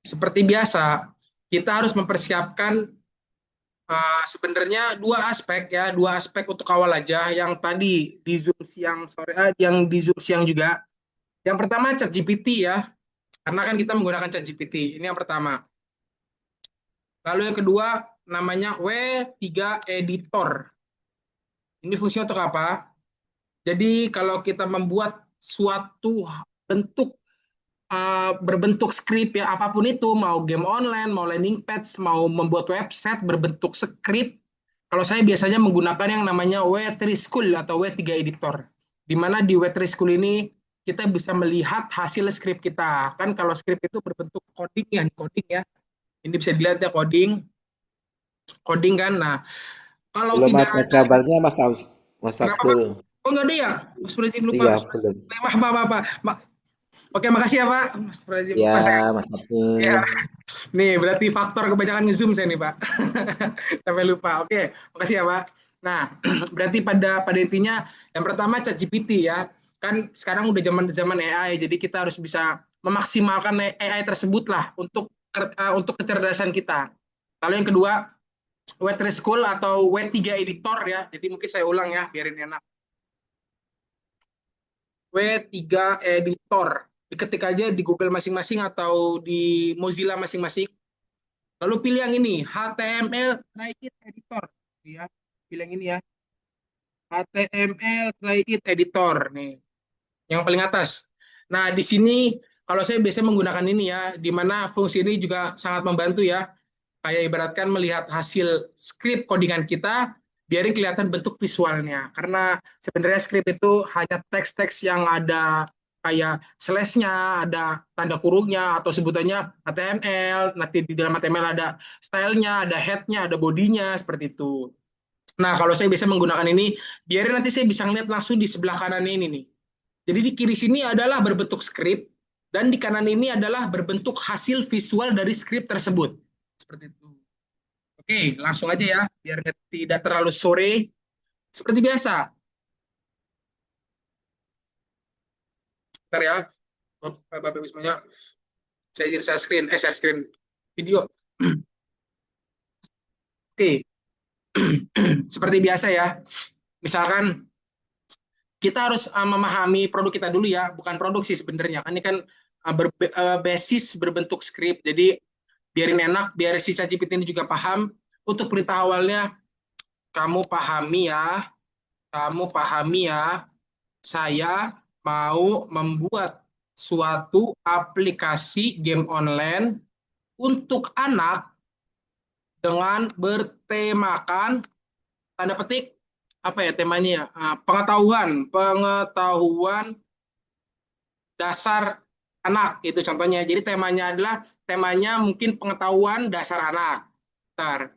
Seperti biasa, kita harus mempersiapkan sebenarnya dua aspek untuk awal aja. Yang tadi di Zoom siang sore, yang di Zoom siang juga. Yang pertama ChatGPT ya, karena kan kita menggunakan ChatGPT. Ini yang pertama. Lalu yang kedua namanya W3 Editor. Ini fungsinya untuk apa? Jadi kalau kita membuat suatu bentuk berbentuk skrip ya apapun itu, mau game online, mau landing page, mau membuat website berbentuk skrip. Kalau saya biasanya menggunakan yang namanya W3 School atau W3 Editor. Di mana di W3 School ini kita bisa melihat hasil skrip kita. Kan kalau skrip itu berbentuk coding ya. Ini bisa dilihat ya coding kan. Nah, kalau Belum tidak ada ada, gambarnya Mas kenapa Pak? Abdul. Oh nggak ada ya? Mas Prajim lupa. Iya, belum. Maaf. Oke, makasih ya Pak. Mas Prajim Ya, lupa saya. Mas Ya, Abdul. nih berarti faktor kebanyakan nge-zoom saya nih Pak. Sampai lupa. Oke, makasih ya Pak. Nah, berarti pada intinya yang pertama ChatGPT ya. Kan sekarang udah zaman AI, jadi kita harus bisa memaksimalkan AI tersebut lah untuk kecerdasan kita. Lalu yang kedua, W3 School atau W3 Editor ya. Jadi mungkin saya ulang ya, biarin enak. W3 Editor. Diketik aja di Google masing-masing atau di Mozilla masing-masing. Lalu pilih yang ini, HTML Create Editor. Ya, pilih yang ini ya, HTML Create Editor. Nih, yang paling atas. Nah, di sini kalau saya biasanya menggunakan ini ya, di mana fungsi ini juga sangat membantu ya. Kayak ibaratkan melihat hasil skrip codingan kita, biarin kelihatan bentuk visualnya. Karena sebenarnya skrip itu hanya teks-teks yang ada kayak slash-nya, ada tanda kurungnya, atau sebutannya HTML, nanti di dalam HTML ada stylenya, ada head-nya, ada bodinya, seperti itu. Nah, kalau saya bisa menggunakan ini, biarin nanti saya bisa ngeliat langsung di sebelah kanan ini nih. Jadi di kiri sini adalah berbentuk skrip, dan di kanan ini adalah berbentuk hasil visual dari skrip tersebut. Seperti itu. Oke, langsung aja ya, biar tidak terlalu sore. Seperti biasa, ntar ya, Bapak Ibu semuanya, saya izin share screen video. Oke, seperti biasa ya. Misalkan kita harus memahami produk kita dulu ya, bukan produk sih sebenarnya. Ini kan basis berbentuk skrip, jadi biarin enak, biar si ChatGPT ini juga paham. Untuk perintah awalnya, kamu pahami ya, saya mau membuat suatu aplikasi game online untuk anak dengan bertemakan tanda petik apa ya temanya ya, pengetahuan dasar anak itu contohnya. Jadi temanya mungkin pengetahuan dasar anak. Ntar,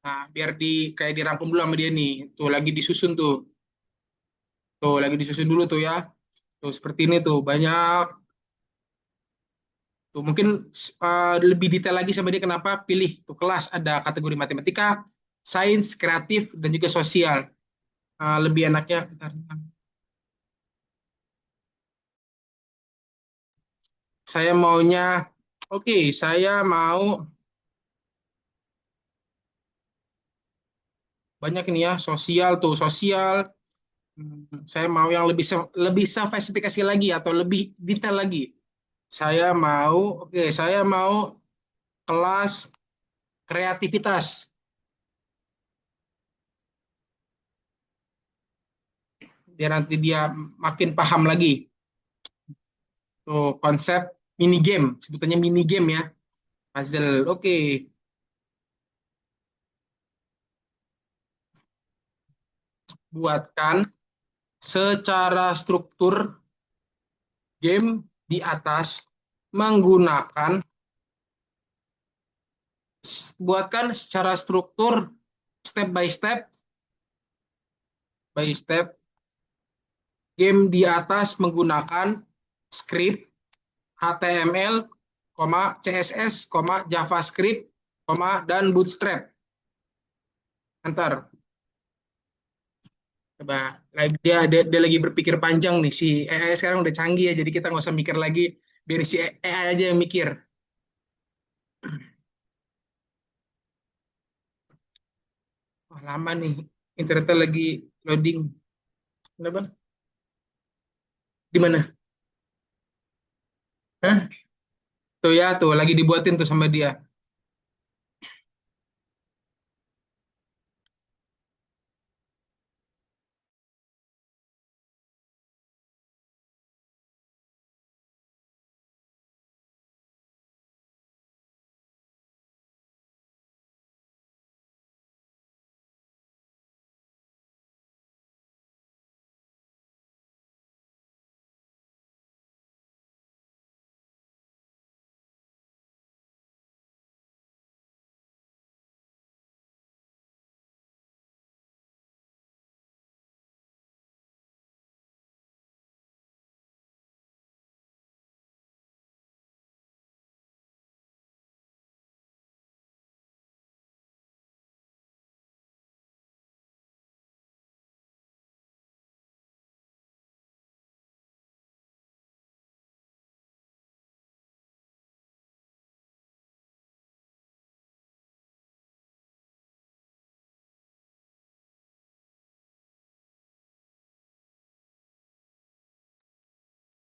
nah biar kayak dirangkum dulu sama dia nih. Tuh lagi disusun tuh. Tuh lagi disusun dulu tuh ya. Tuh seperti ini tuh banyak. Tuh mungkin lebih detail lagi sama dia kenapa pilih tuh kelas ada kategori matematika, sains, kreatif dan juga sosial. Lebih enaknya bentar. Saya maunya oke, saya mau banyak ini ya, sosial tuh, sosial. Saya mau yang lebih spesifikasi lagi atau lebih detail lagi. Saya mau kelas kreativitas. Biar nanti dia makin paham lagi. Tuh konsep mini game, sebutannya mini game ya. Puzzle. Oke, buatkan secara struktur game di atas menggunakan buatkan secara struktur step by step game di atas menggunakan script HTML, CSS, JavaScript, dan Bootstrap. Enter. Coba dia lagi berpikir panjang nih, si AI sekarang udah canggih ya, jadi kita nggak usah mikir lagi. Biar si AI aja yang mikir. Wah, lama nih. Internetnya lagi loading. Kenapa? Di mana? Hah? Tuh ya, tuh lagi dibuatin tuh sama dia.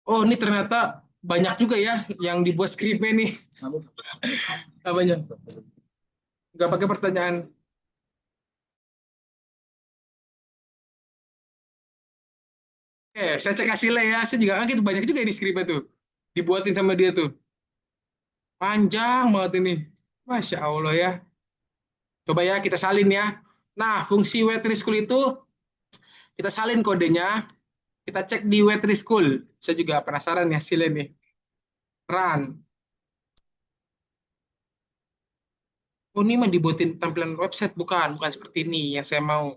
Oh, ini ternyata banyak juga ya yang dibuat skripnya nih. Apanya? Nggak pakai pertanyaan. Saya cek hasilnya ya. Saya juga kaget banyak juga ini skripnya tuh. Dibuatin sama dia tuh. Panjang banget ini. Masya Allah ya. Coba ya kita salin ya. Nah, fungsi wait school itu kita salin kodenya. Kita cek di wait school. Saya juga penasaran ya hasilnya nih. Run. Oh, ini mah dibuatin tampilan website. Bukan. Bukan seperti ini yang saya mau.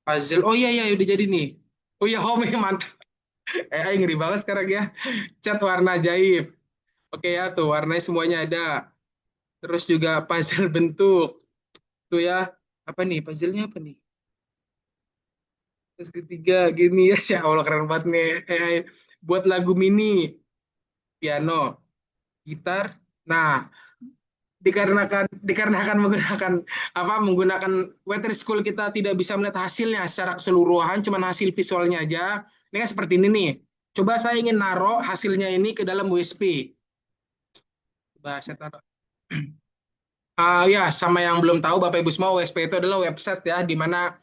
Puzzle. Oh iya, iya. Udah jadi nih. Oh iya, home mantap. Ngeri banget sekarang ya. Cat warna ajaib. Oke ya, tuh warnanya semuanya ada. Terus juga puzzle bentuk. Tuh ya, apa nih? Puzzle-nya apa nih? Terus ketiga, gini ya, ya Allah keren banget nih. Buat lagu mini, piano, gitar. Nah, dikarenakan menggunakan weather school kita tidak bisa melihat hasilnya secara keseluruhan, cuma hasil visualnya aja. Ini kan seperti ini nih. Coba saya ingin naruh hasilnya ini ke dalam USB. Coba saya taruh. Ya, sama yang belum tahu Bapak Ibu semua, WSP itu adalah website ya, di mana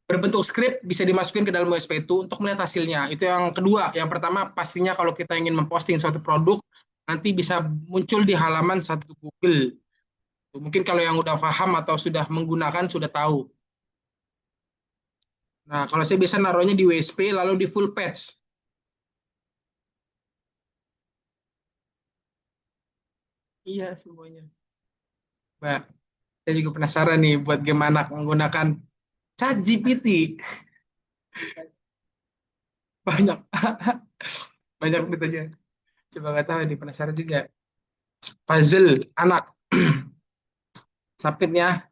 berbentuk skrip bisa dimasukin ke dalam WSP itu untuk melihat hasilnya. Itu yang kedua. Yang pertama, pastinya kalau kita ingin memposting suatu produk, nanti bisa muncul di halaman satu Google. Mungkin kalau yang udah paham atau sudah menggunakan, sudah tahu. Nah, kalau saya biasa naruhnya di WSP, lalu di full page. Iya, semuanya. Mbak, saya juga penasaran nih buat gimana menggunakan ChatGPT. Banyak, banyak ditanya. Coba nggak tahu nih, penasaran juga. Puzzle, anak. Sapitnya.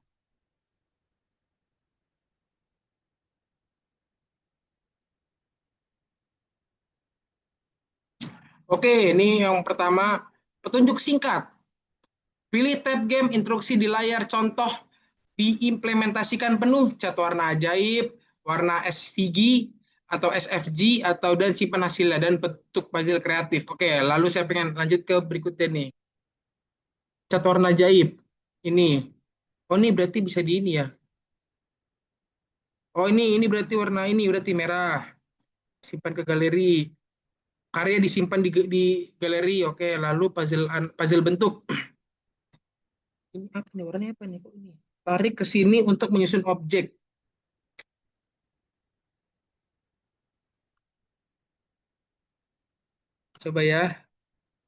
Oke, ini yang pertama, petunjuk singkat. Pilih tab game instruksi di layar contoh diimplementasikan penuh cat warna ajaib, warna SVG atau SFG atau dan simpan hasilnya dan bentuk puzzle kreatif. Oke, lalu saya pengen lanjut ke berikutnya nih. Cat warna ajaib. Ini. Oh, ini berarti bisa di ini ya. Oh, ini berarti warna ini berarti merah. Simpan ke galeri. Karya disimpan di galeri. Oke, lalu puzzle bentuk. Ini apa nih? Warnanya apa nih? Kok ini? Tarik ke sini untuk menyusun objek. Coba ya,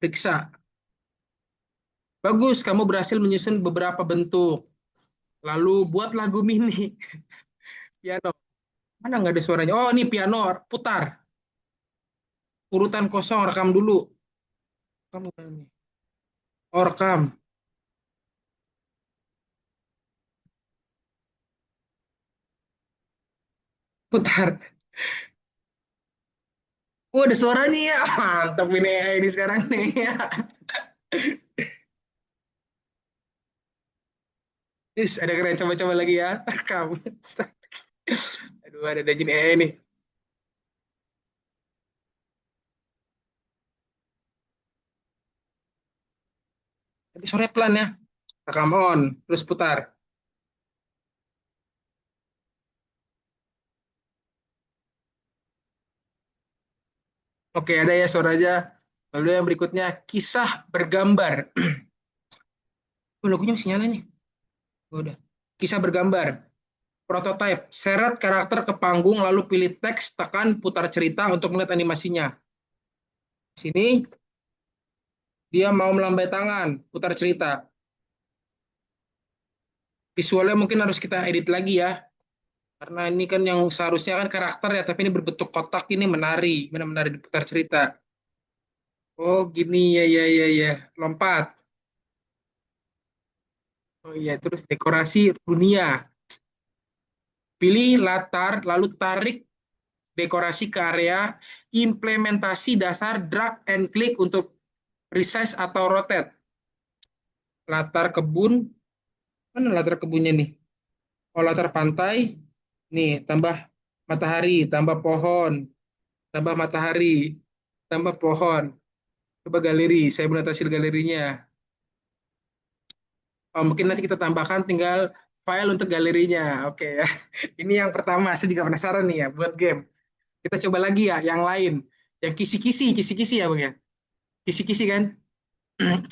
periksa. Bagus, kamu berhasil menyusun beberapa bentuk. Lalu buat lagu mini. Piano. Mana nggak ada suaranya? Oh, ini piano. Putar. Urutan kosong, rekam dulu. Kamu mana nih? Oh, rekam. Putar. Oh, ada suaranya ya. Mantap ini AI ini sekarang nih. Is, ada keren. Coba-coba lagi ya. Kamu. Aduh, ada jin AI nih. Tapi suaranya pelan ya. Rekam on. Terus putar. Oke, ada ya suaranya. Lalu yang berikutnya, kisah bergambar. Oh, lagunya masih nyala nih. Oh, udah. Kisah bergambar. Prototype. Seret karakter ke panggung, lalu pilih teks, tekan, putar cerita untuk melihat animasinya. Sini, dia mau melambai tangan, putar cerita. Visualnya mungkin harus kita edit lagi ya. Karena ini kan yang seharusnya kan karakter ya, tapi ini berbentuk kotak ini menari, benar-benar diputar cerita. Oh gini ya ya ya ya, lompat. Oh iya, terus dekorasi dunia. Pilih latar, lalu tarik dekorasi ke area implementasi dasar drag and click untuk resize atau rotate. Latar kebun, mana latar kebunnya nih? Oh latar pantai, nih tambah matahari, tambah pohon, tambah matahari, tambah pohon. Coba galeri, saya menotasi galerinya. Oh, mungkin nanti kita tambahkan tinggal file untuk galerinya. Oke ya. Ini yang pertama, saya juga penasaran nih ya buat game. Kita coba lagi ya yang lain. Yang kisi-kisi, kisi-kisi ya Bang ya. Kisi-kisi kan?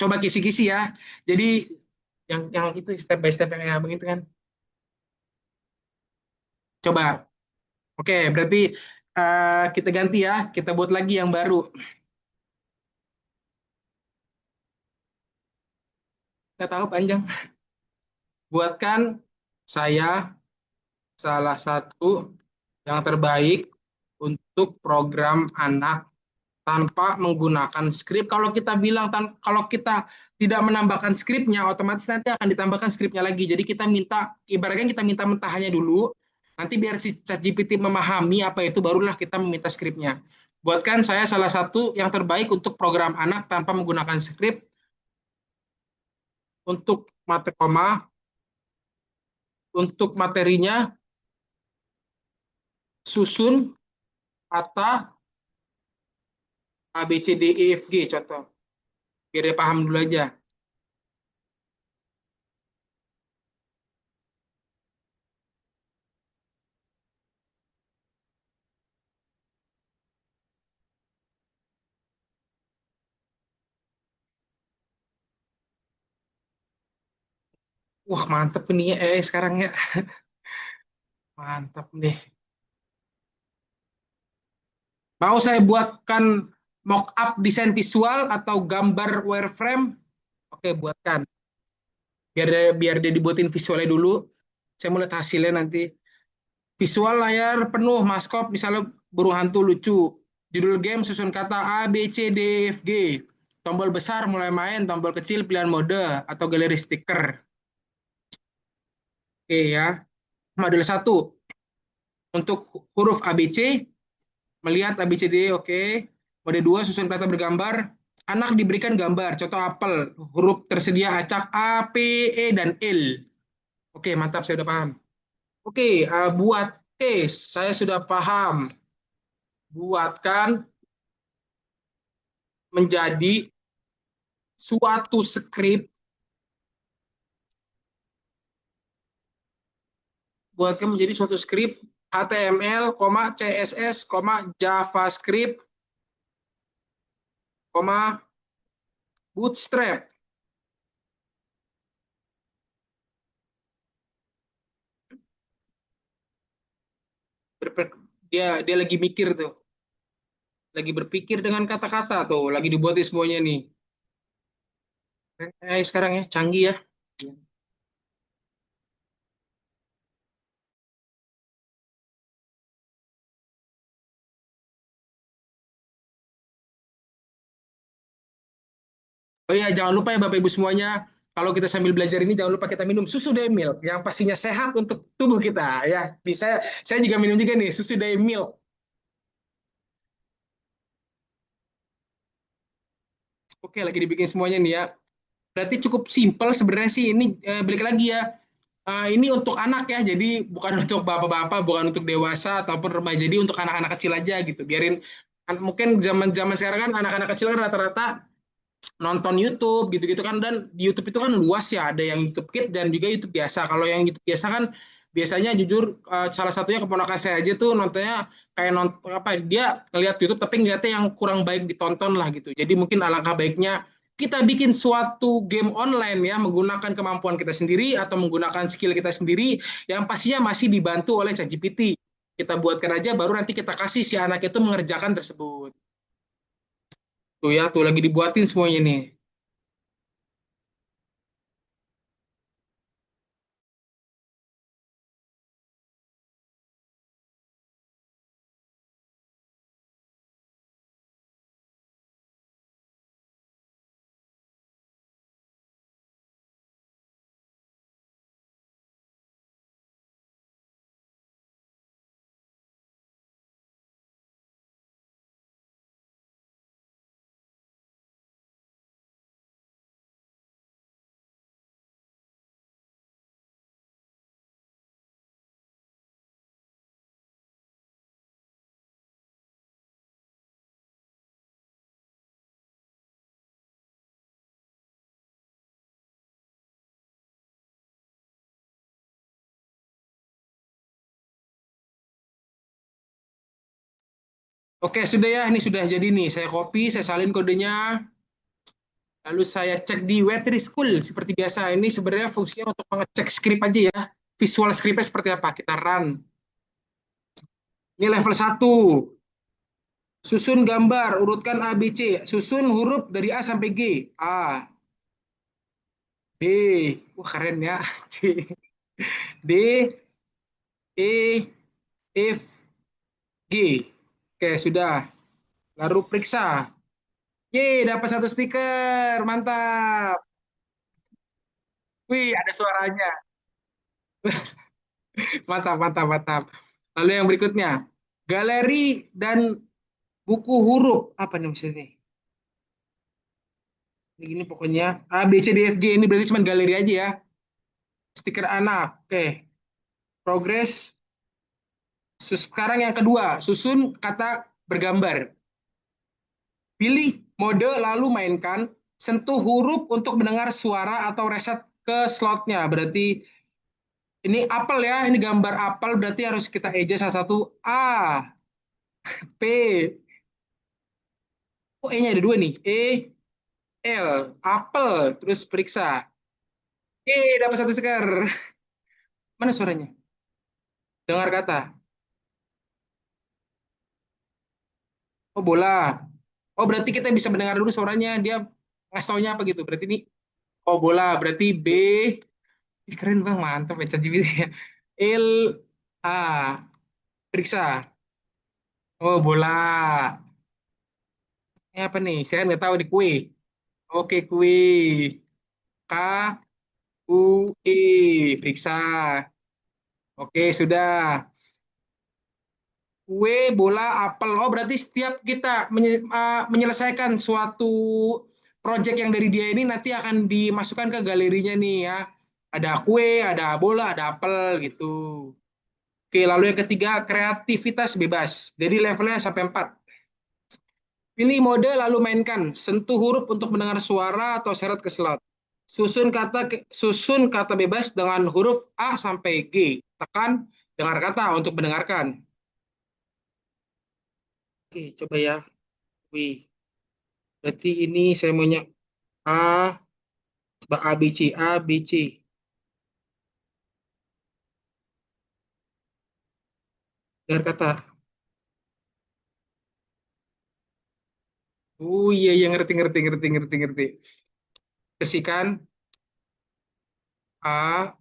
Coba kisi-kisi ya. Jadi yang itu step by step yang Abang itu kan. Coba. Oke, berarti kita ganti ya. Kita buat lagi yang baru. Nggak tahu panjang. Buatkan saya salah satu yang terbaik untuk program anak tanpa menggunakan skrip. Kalau kita bilang kalau kita tidak menambahkan skripnya, otomatis nanti akan ditambahkan skripnya lagi. Jadi kita minta, ibaratnya kita minta mentahannya dulu, nanti biar si ChatGPT memahami apa itu, barulah kita meminta skripnya. Buatkan saya salah satu yang terbaik untuk program anak tanpa menggunakan skrip untuk mata koma, untuk materinya susun kata A, B, C, D, E, F, G contoh. Biar dia paham dulu aja. Wah mantep nih ya sekarang ya. Mantap nih. Mau saya buatkan mock-up desain visual atau gambar wireframe? Oke, buatkan. Biar dia dibuatin visualnya dulu. Saya mau lihat hasilnya nanti. Visual layar penuh, maskop, misalnya burung hantu lucu. Judul game susun kata A, B, C, D, F, G. Tombol besar mulai main, tombol kecil pilihan mode atau galeri stiker. Oke ya. Model satu untuk huruf ABC, melihat ABCD, oke. Mode 2 susun kata bergambar. Anak diberikan gambar, contoh apel, huruf tersedia acak A, P, E, dan L. Oke, mantap, saya sudah paham. Oke, buat case, saya sudah paham. Buatkan menjadi suatu skrip, buatkan menjadi suatu skrip HTML, CSS, JavaScript, Bootstrap. Dia dia lagi mikir tuh, lagi berpikir dengan kata-kata tuh, lagi dibuat semuanya nih. Sekarang ya canggih ya. Oh iya, jangan lupa ya Bapak Ibu semuanya, kalau kita sambil belajar ini jangan lupa kita minum susu dairy milk yang pastinya sehat untuk tubuh kita ya. Bisa saya juga minum juga nih susu dairy milk. Oke, lagi dibikin semuanya nih ya. Berarti cukup simpel sebenarnya sih ini, balik lagi ya. Ini untuk anak ya, jadi bukan untuk bapak-bapak, bukan untuk dewasa ataupun remaja, jadi untuk anak-anak kecil aja gitu. Biarin mungkin zaman-zaman sekarang kan anak-anak kecil kan rata-rata nonton YouTube gitu-gitu kan, dan di YouTube itu kan luas ya, ada yang YouTube Kids dan juga YouTube biasa. Kalau yang YouTube biasa kan biasanya jujur, salah satunya keponakan saya aja tuh nontonnya kayak nonton apa, dia ngeliat YouTube tapi ngeliatnya yang kurang baik ditonton lah gitu. Jadi mungkin alangkah baiknya kita bikin suatu game online ya, menggunakan kemampuan kita sendiri atau menggunakan skill kita sendiri yang pastinya masih dibantu oleh ChatGPT. Kita buatkan aja, baru nanti kita kasih si anak itu mengerjakan tersebut. Tuh ya, tuh lagi dibuatin semuanya nih. Oke, sudah ya. Ini sudah jadi nih. Saya copy, saya salin kodenya. Lalu saya cek di Web3 School seperti biasa. Ini sebenarnya fungsinya untuk mengecek script aja ya. Visual scriptnya seperti apa. Kita run. Ini level 1. Susun gambar, urutkan A, B, C. Susun huruf dari A sampai G. A, B. Wah, keren ya. C, D, E, F, G. Oke, sudah. Lalu periksa. Ye, dapat satu stiker. Mantap. Wih, ada suaranya. Mantap, mantap, mantap. Lalu yang berikutnya, galeri dan buku huruf. Apa nih maksudnya? Ini pokoknya A, B, C, D, F, G. Ini berarti cuma galeri aja ya. Stiker anak. Oke. Progres. Sekarang yang kedua, susun kata bergambar. Pilih mode lalu mainkan. Sentuh huruf untuk mendengar suara atau reset ke slotnya. Berarti ini apel ya. Ini gambar apel. Berarti harus kita eja salah satu. A, P. Oh, E-nya ada dua nih. E, L, apel, terus periksa. Dapat satu stiker. Mana suaranya? Dengar kata. Oh, bola. Oh, berarti kita bisa mendengar dulu suaranya. Dia ngasih taunya apa gitu. Berarti ini, oh, bola. Berarti B. Ih, keren bang, mantap ya ChatGPT ya. L, A. Periksa. Oh, bola. Ini apa nih? Saya nggak tahu di kue. Oke, kue. K, U, E. Periksa. Oke, sudah. Kue, bola, apel. Oh, berarti setiap kita menyelesaikan suatu project yang dari dia ini nanti akan dimasukkan ke galerinya nih ya. Ada kue, ada bola, ada apel gitu. Oke, lalu yang ketiga, kreativitas bebas. Jadi levelnya sampai 4. Pilih mode lalu mainkan. Sentuh huruf untuk mendengar suara atau syarat ke slot. Susun kata bebas dengan huruf A sampai G. Tekan dengar kata untuk mendengarkan. Oke, coba ya. Wih, berarti ini saya maunya A, coba A, B, C, A, B, C. Dengar kata. Oh iya, iya, ngerti, ngerti, ngerti, ngerti, ngerti. Kasihkan A,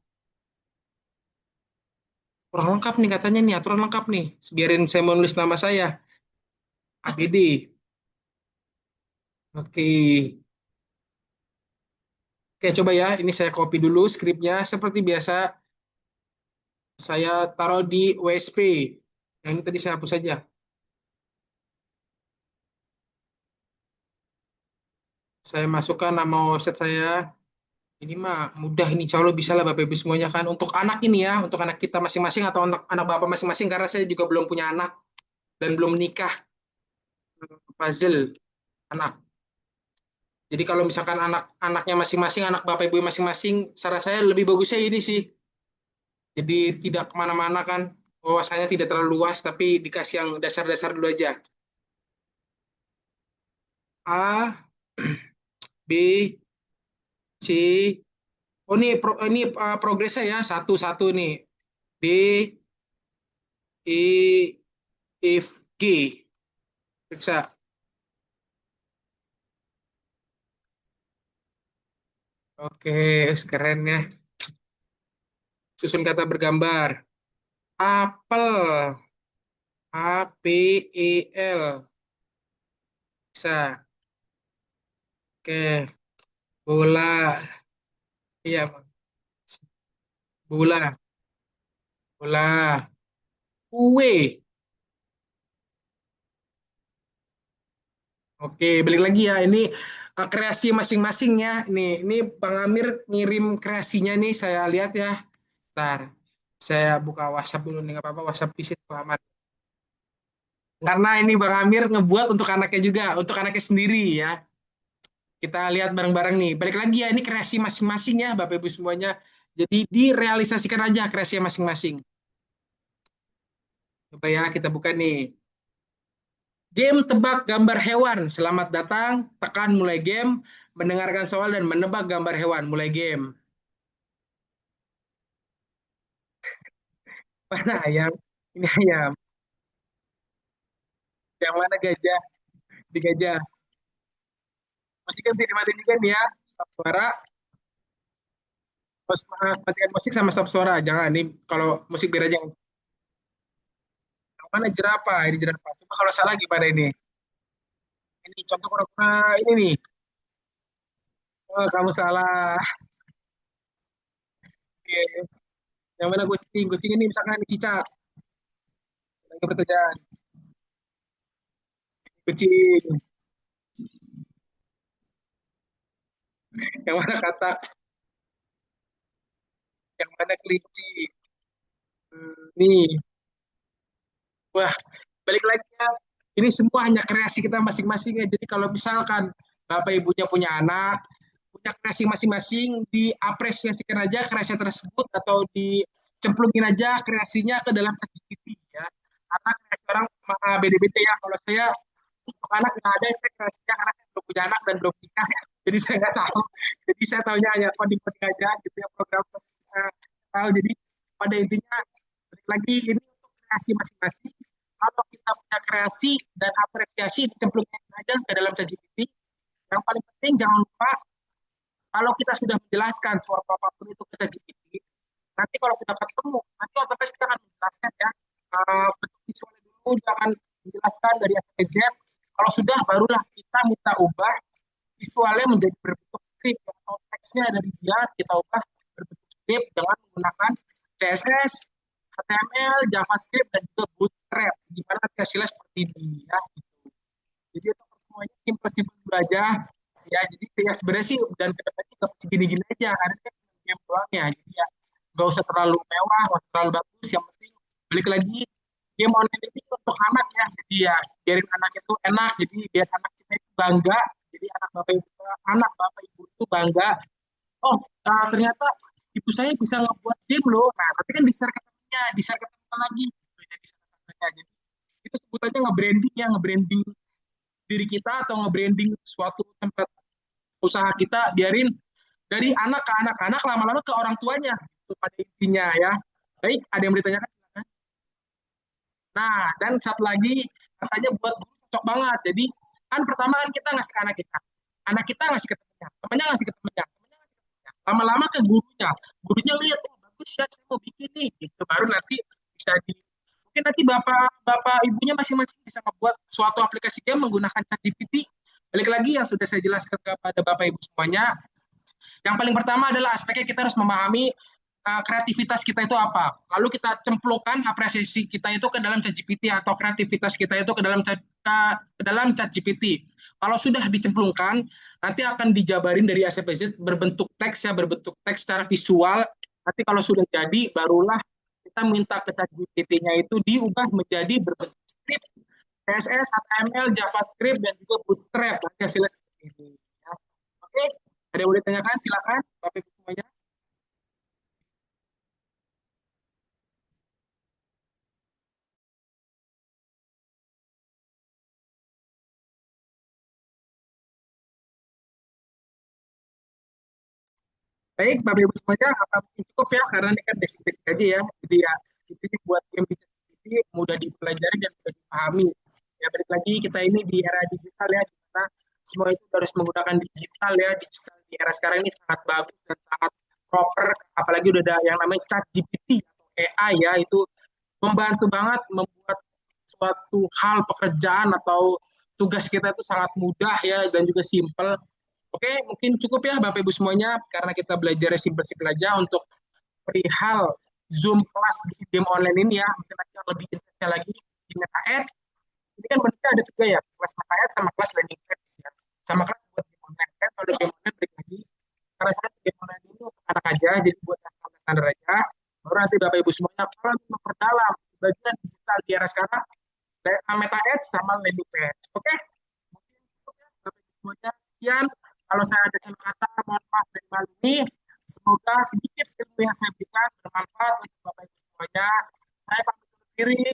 kurang lengkap nih katanya nih, aturan lengkap nih. Biarin saya menulis nama saya, ABD. Oke. Oke, coba ya. Ini saya copy dulu skripnya. Seperti biasa, saya taruh di WSP. Yang ini tadi saya hapus saja. Saya masukkan nama website saya. Ini mah mudah ini, insya Allah bisa lah Bapak Ibu semuanya kan. Untuk anak ini ya, untuk anak kita masing-masing atau untuk anak Bapak masing-masing, karena saya juga belum punya anak dan belum menikah. Puzzle anak. Jadi kalau misalkan anak-anaknya masing-masing, anak Bapak Ibu masing-masing, saran saya lebih bagusnya ini sih. Jadi tidak kemana-mana kan, wawasannya tidak terlalu luas, tapi dikasih yang dasar-dasar dulu aja. A, B, C. Oh ini progresnya ya, satu-satu nih. D, E, F, G. Periksa. Oke, keren ya. Susun kata bergambar. Apel. A, P, E, L. Bisa. Oke, bola. Iya, bola. Bola. Kue. Oke, balik lagi ya. Ini kreasi masing-masingnya. Ini Bang Amir ngirim kreasinya nih. Saya lihat ya. Ntar, saya buka WhatsApp dulu nih. Nggak apa-apa, WhatsApp visit Muhammad. Karena ini Bang Amir ngebuat untuk anaknya juga, untuk anaknya sendiri ya. Kita lihat bareng-bareng nih. Balik lagi ya, ini kreasi masing-masing ya, Bapak Ibu semuanya. Jadi direalisasikan aja kreasi masing-masing. Coba ya, kita buka nih. Game tebak gambar hewan. Selamat datang, tekan mulai game, mendengarkan soal dan menebak gambar hewan. Mulai game. Mana ayam? Ini ayam. Yang mana gajah? Di gajah. Musik kan bisa dimatiin juga nih ya. Stop suara. Terus matikan musik sama stop suara. Jangan, nih kalau musik biar aja. Yang mana jerapah? Ini jerapah. Coba kalau salah gimana ini? Ini contoh kura-kura ini nih. Oh, kamu salah. Oke. Yang mana kucing? Kucing ini misalkan ini cicak. Yang pertanyaan. Kucing. Yang mana katak? Yang mana kelinci? Nih. Wah, balik lagi ya. Ini semua hanya kreasi kita masing-masing ya. Jadi kalau misalkan Bapak Ibunya punya anak, punya kreasi masing-masing, diapresiasikan aja kreasi tersebut atau dicemplungin aja kreasinya ke dalam ChatGPT ya. Karena kreasi orang beda-beda ya. Kalau saya untuk anak nggak ada saya kreasinya karena saya belum punya anak dan belum nikah ya. Jadi saya nggak tahu. Jadi saya tahunya hanya coding-coding aja gitu ya program tahu. Jadi pada intinya balik lagi ini untuk kreasi masing-masing. Kalau kita punya kreasi dan apresiasi dicemplungin aja ke dalam ChatGPT. Yang paling penting jangan lupa kalau kita sudah menjelaskan suatu apapun itu ke ChatGPT, nanti kalau sudah ketemu, nanti otomatis kita akan menjelaskan ya bentuk visualnya dulu, dia akan menjelaskan dari A sampai Z. Kalau sudah, barulah kita minta ubah visualnya menjadi berbentuk script atau teksnya dari dia kita ubah berbentuk script dengan menggunakan CSS, HTML, JavaScript, dan juga Bootstrap. Gimana hasilnya seperti ini ya. Jadi itu semuanya simpel-simpel dulu aja. Ya, jadi ya sebenarnya sih dan kedepannya nggak segini-gini aja. Karena kan game doang ya. Jadi ya nggak usah terlalu mewah, nggak usah terlalu bagus. Yang penting balik lagi game online ini untuk anak ya. Jadi ya biarin anak itu enak. Jadi biar anak kita itu bangga. Jadi anak bapak ibu itu bangga. Oh, ternyata ibu saya bisa ngebuat game loh. Nah, nanti kan di-share ke temennya, di-share ke teman lagi. Jadi salah satunya. Jadi itu sebutannya nge-branding ya, nge-branding diri kita atau nge-branding suatu tempat usaha kita, biarin dari anak ke anak-anak lama-lama ke orang tuanya itu pada intinya ya. Baik, ada yang bertanyakan? Nah, dan satu lagi katanya buat guru cocok banget. Jadi kan pertama kan kita ngasih ke anak kita ngasih ke temannya ngasih ke temannya, lama-lama ke gurunya, gurunya lihat oh bagus ya saya mau bikin nih, gitu. Baru nanti bisa mungkin nanti bapak ibunya masing-masing bisa membuat suatu aplikasi game menggunakan ChatGPT. Balik lagi yang sudah saya jelaskan kepada bapak ibu semuanya, yang paling pertama adalah aspeknya kita harus memahami kreativitas kita itu apa. Lalu kita cemplungkan apresiasi kita itu ke dalam ChatGPT atau kreativitas kita itu ke dalam ChatGPT. Kalau sudah dicemplungkan, nanti akan dijabarin dari ACPZ berbentuk teks ya, berbentuk teks secara visual. Nanti kalau sudah jadi, barulah kita minta ke ChatGPT-nya itu diubah menjadi berbentuk script, CSS, HTML, JavaScript, dan juga Bootstrap. Nanti hasilnya seperti ini. Ya. Oke, ada yang boleh tanyakan? Silakan, Bapak Ibu semuanya. Baik, Bapak Ibu semuanya, mungkin cukup ya, karena ini kan basic-basic aja ya. Jadi ya, ini buat game di ChatGPT mudah dipelajari dan mudah dipahami. Ya, balik lagi kita ini di era digital ya, di mana semua itu harus menggunakan digital ya. Digital di era sekarang ini sangat bagus dan sangat proper, apalagi udah ada yang namanya ChatGPT atau AI ya, itu membantu banget membuat suatu hal pekerjaan atau tugas kita itu sangat mudah ya dan juga simple. Oke, mungkin cukup ya Bapak Ibu semuanya karena kita belajar simpel-simpel aja untuk perihal Zoom kelas di game online ini ya. Mungkin nanti yang lebih intensnya lagi di Meta Ads. Ini kan bentuknya ada tiga ya, kelas Meta Ads sama kelas landing page ya. Sama kelas buat game online kan. Kalau game online balik lagi, karena saya game online ini untuk anak aja, jadi buat yang standar aja. Baru nanti Bapak Ibu semuanya kalau memperdalam bagian digital di era sekarang, Meta Ads sama landing page. Oke? Mungkin cukup ya Bapak Ibu semuanya. Sekian. Kalau saya ada salah kata, mohon maaf dari hal ini. Semoga sedikit ilmu yang saya berikan bermanfaat untuk Bapak Ibu semuanya. Saya pamit undur diri.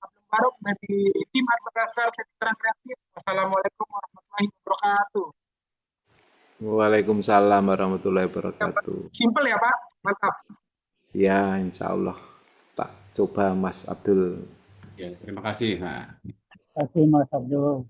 Abdul Baruk dari tim advertiser Terang Kreatif. Wassalamualaikum warahmatullahi wabarakatuh. Waalaikumsalam warahmatullahi wabarakatuh. Simpel ya Pak, mantap. Ya, insya Allah. Tak coba Mas Abdul. Ya, terima kasih. Nah. Terima kasih Mas Abdul.